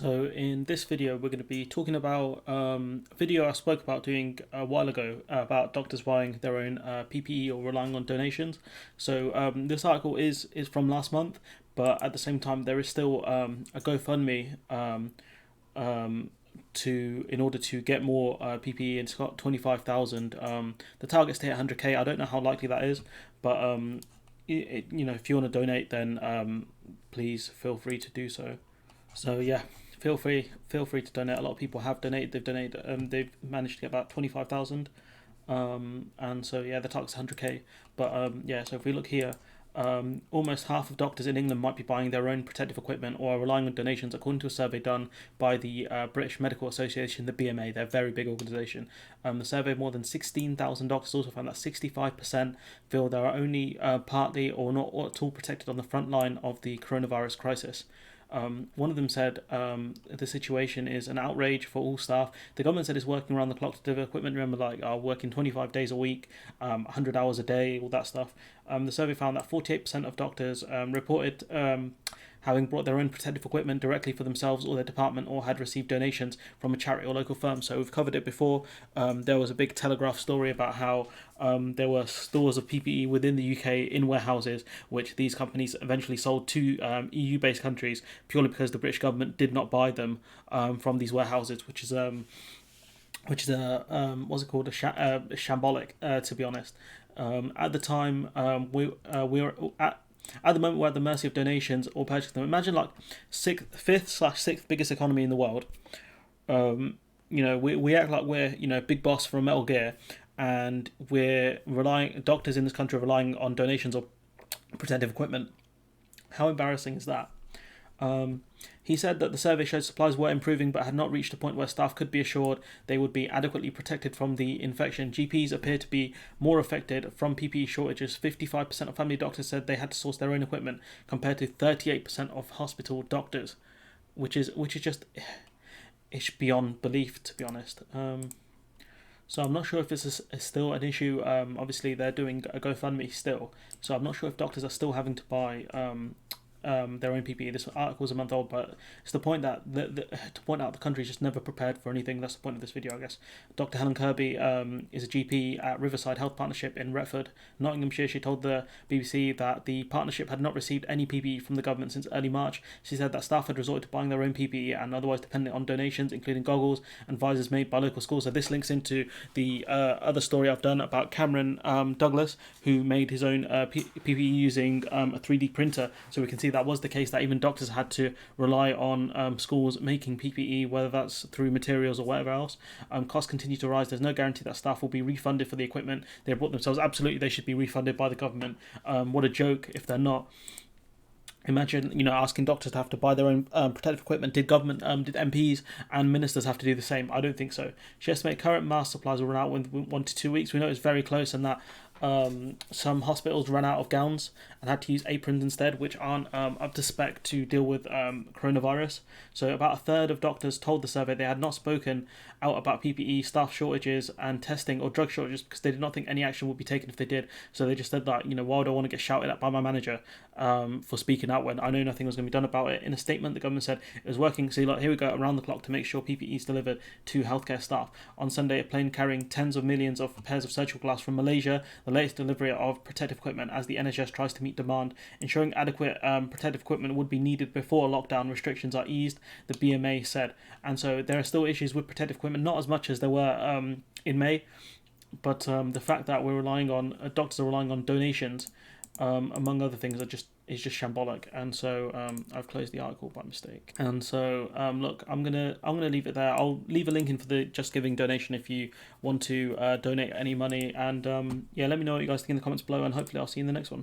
So in this video, we're going to be talking about a video I spoke about doing a while ago about doctors buying their own PPE or relying on donations. So this article is from last month, but at the same time, there is still a GoFundMe to in order to get more PPE, and it's got 25,000. The target's to hit 100k. I don't know how likely that is, but if you want to donate, then please feel free to do so. So yeah, feel free to donate. A lot of people have donated. They've donated. They've managed to get about 25,000. And so yeah, the target's 100k. But yeah, so if we look here, almost half of doctors in England might be buying their own protective equipment or are relying on donations, according to a survey done by the British Medical Association, the BMA. They're a very big organisation. The survey of more than 16,000 doctors also found that 65% feel they are only partly or not at all protected on the front line of the coronavirus crisis. One of them said the situation is an outrage for all staff. The government said it's working around the clock to deliver equipment. Remember, working 25 days a week, 100 hours a day, all that stuff. The survey found that 48% of doctors reported having brought their own protective equipment directly for themselves or their department, or had received donations from a charity or local firm. So we've covered it before. There was a big Telegraph story about how there were stores of PPE within the UK in warehouses, which these companies eventually sold to EU-based countries purely because the British government did not buy them from these warehouses, which is what's it called, shambolic, to be honest. At the time, we were at the moment we're at the mercy of donations or purchasing them. Imagine like fifth/sixth biggest economy in the world. We act like we're big boss from Metal Gear, and doctors in this country are relying on donations or protective equipment. How embarrassing is that? He said that the survey showed supplies were improving but had not reached a point where staff could be assured they would be adequately protected from the infection. GPs appear to be more affected from PPE shortages. 55% of family doctors said they had to source their own equipment, compared to 38% of hospital doctors, which is just, it's beyond belief, to be honest. So I'm not sure if this is still an issue. Obviously, they're doing a GoFundMe still, so I'm not sure if doctors are still having to buy their own PPE. This article is a month old, but it's the point that to point out the country is just never prepared for anything. That's the point of this video, I guess. Dr. Helen Kirby is a GP at Riverside Health Partnership in Retford, Nottinghamshire. She told the BBC that the partnership had not received any PPE from the government since early March. She said that staff had resorted to buying their own PPE and otherwise dependent on donations, including goggles and visors made by local schools. So this links into the other story I've done about Cameron Douglas, who made his own PPE using a 3D printer. So we can see that was the case, that even doctors had to rely on schools making PPE, whether that's through materials or whatever else. Costs continue to rise. There's no guarantee that staff will be refunded for the equipment they bought themselves. Absolutely, they should be refunded by the government. What a joke if they're not. Imagine, asking doctors to have to buy their own protective equipment. Did MPs and ministers have to do the same? I don't think so. She estimates current mask supplies will run out within 1 to 2 weeks. We know it's very close, and that some hospitals ran out of gowns and had to use aprons instead, which aren't up to spec to deal with coronavirus. So about a third of doctors told the survey they had not spoken out about PPE, staff shortages and testing, or drug shortages, because they did not think any action would be taken if they did. So they just said that, why would I want to get shouted at by my manager for speaking out when I know nothing was going to be done about it. In a statement, the government said it was working, so here we go, around the clock to make sure PPE is delivered to healthcare staff. On Sunday, a plane carrying tens of millions of pairs of surgical gloves from Malaysia, the latest delivery of protective equipment as the NHS tries to meet demand. Ensuring adequate protective equipment would be needed before lockdown restrictions are eased, the BMA said. And so there are still issues with protective equipment, not as much as there were in May, but the fact that we're relying on doctors are relying on donations, among other things, is just shambolic. And so I've closed the article by mistake. And so look, I'm gonna leave it there. I'll leave a link in for the Just Giving donation if you want to donate any money. And yeah, let me know what you guys think in the comments below, and hopefully I'll see you in the next one.